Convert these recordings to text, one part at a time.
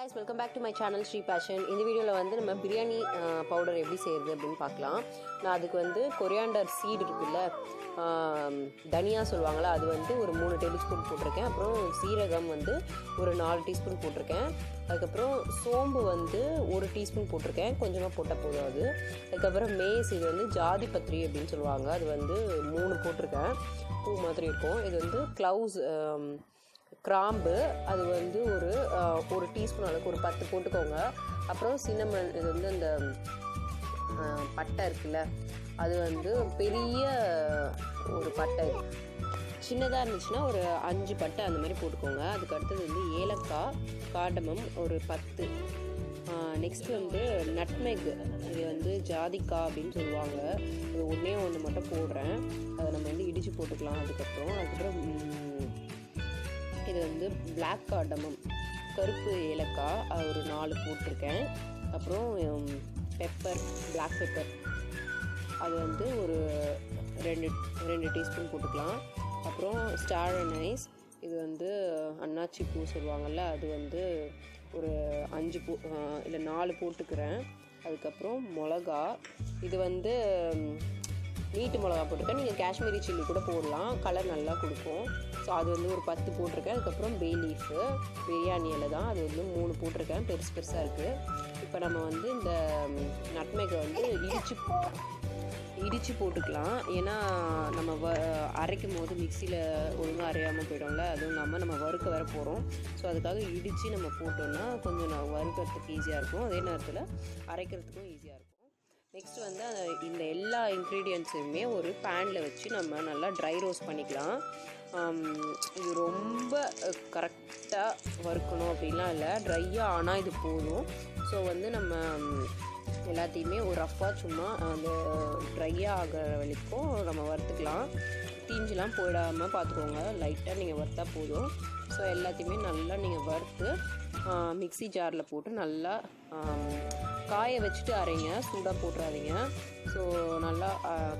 guys, welcome back to my channel Shree Passion. In this video வந்து நம்ம biryani powder எப்படி செய்யறது அப்படினு பார்க்கலாம். நான் அதுக்கு வந்து கொரியாண்டர் சீட் இருக்குல்ல, தனியா சொல்வாங்கல, அது வந்து ஒரு 3 டேபிள்ஸ்பூன் போட்டுருக்கேன். அப்புறம் சீரகம் வந்து ஒரு 4 டீஸ்பூன் போட்டுருக்கேன். அதுக்கப்புறம் சோம்பு வந்து 1 டீஸ்பூன் போட்டிருக்கேன், கொஞ்சமாக போட்டால் போதும் அது. அதுக்கப்புறம் மேஸ், இது வந்து ஜாதி பத்திரி அப்படின்னு சொல்லுவாங்க, அது வந்து 3 போட்டிருக்கேன், பூ மாதிரி இருக்கும். இது வந்து க்ளவுஸ் கிராம்பு, அது வந்து ஒரு டீஸ்பூன் அளவுக்கு ஒரு 10 போட்டுக்கோங்க. அப்புறம் சின்னமன், இது வந்து அந்த பட்டை இருக்குல்ல, அது வந்து பெரிய ஒரு பட்டை, சின்னதாக இருந்துச்சுன்னா ஒரு 5 பட்டை அந்த மாதிரி போட்டுக்கோங்க. அதுக்கு அடுத்தது வந்து ஏலக்காய், காடமம் ஒரு 10. நெக்ஸ்ட் வந்து நட்மெக், இது வந்து ஜாதிக்காய் அப்படின்னு சொல்லுவாங்க, அது ஒன்று மட்டும் போடுறேன், அதை நம்ம வந்து இடித்து போட்டுக்கலாம். அதுக்கப்புறம் இது வந்து பிளாக் காடமம், கருப்பு ஏலக்காய், அது ஒரு 4 போட்டிருக்கேன். அப்புறம் பெப்பர், பிளாக் பெப்பர், அது வந்து ஒரு 2 டீஸ்பூன் போட்டுக்கலாம். அப்புறம் ஸ்டார் அனைஸ், இது வந்து அன்னாச்சி பூ சொல்லுவாங்கள்ல, அது வந்து ஒரு 5 பூ இல்லை 4 போட்டுக்கிறேன். அதுக்கப்புறம் மிளகா, இது வந்து நீட்டு மிளகா போட்டிருக்கேன், நீங்கள் காஷ்மீரி சில்லி கூட போடலாம், கலர் நல்லா கொடுக்கும். ஸோ அது வந்து ஒரு 10 போட்டிருக்கேன். அதுக்கப்புறம் பே லீஃபு, பிரியாணி இலை தான், அது வந்து 3 போட்டிருக்கேன், பெருசாக இருக்குது. இப்போ நம்ம வந்து இந்த நட்மெகை வந்து இடித்து போட்டுக்கலாம். ஏன்னா நம்ம அரைக்கும் போது மிக்சியில் ஒழுங்காக அரையாமல் போய்டும்ல, அதுவும் இல்லாமல் நம்ம வறுக்க வர போகிறோம். ஸோ அதுக்காக இடித்து நம்ம போட்டோம்னா கொஞ்சம் வறுக்கிறதுக்கு ஈஸியாக இருக்கும், அதே நேரத்தில் அரைக்கிறதுக்கும் ஈஸியாக இருக்கும். நெக்ஸ்ட் வந்து இந்த எல்லா இன்க்ரீடியன்ட்ஸுமே ஒரு பேனில் வச்சு நம்ம நல்லா ட்ரை ரோஸ்ட் பண்ணிக்கலாம். இது ரொம்ப கரெக்டாக வறுக்கணும் அப்படின்லாம் இல்லை, ட்ரையாக ஆனால் இது போதும். ஸோ வந்து நம்ம எல்லாத்தையுமே ஒரு ரஃப்பாக சும்மா அந்த ட்ரையாக ஆகிற வரைக்கும் நம்ம வறுத்துக்கலாம். தீஞ்செலாம் போயிடாமல் பார்த்துக்கோங்க, லைட்டாக நீங்கள் வறுத்தா போதும். ஸோ எல்லாத்தையுமே நல்லா நீங்கள் வறுத்து மிக்ஸி ஜாரில் போட்டு நல்லா காய வச்சுட்டு அரைங்க, சூடாக போட்டுறாதீங்க. ஸோ நல்லா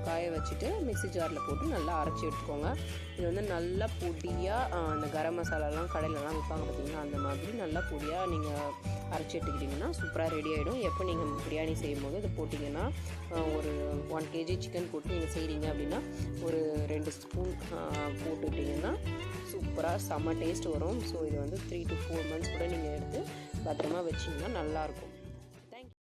காய வச்சுட்டு மிக்ஸி ஜாரில் போட்டு நல்லா அரைச்சி எடுத்துக்கோங்க. இது வந்து நல்லா பொடியாக, அந்த கரம் மசாலாலாம் கடையிலலாம் விற்பாங்க பார்த்தீங்கன்னா, அந்த மாதிரி நல்லா பொடியாக நீங்கள் அரைச்சி எடுத்துக்கிட்டிங்கன்னா சூப்பராக ரெடி ஆகிடும். எப்போ நீங்கள் பிரியாணி செய்யும்போது இதை போட்டிங்கன்னா, ஒரு 1 kg சிக்கன் போட்டு நீங்கள் செய்கிறீங்க அப்படின்னா ஒரு 2 ஸ்பூன் போட்டுக்கிட்டிங்கன்னா சூப்பராக செம்ம டேஸ்ட் வரும். ஸோ இது வந்து 3 to 4 months கூட நீங்கள் எடுத்து பத்திரமா வச்சிங்கன்னா நல்லாயிருக்கும்.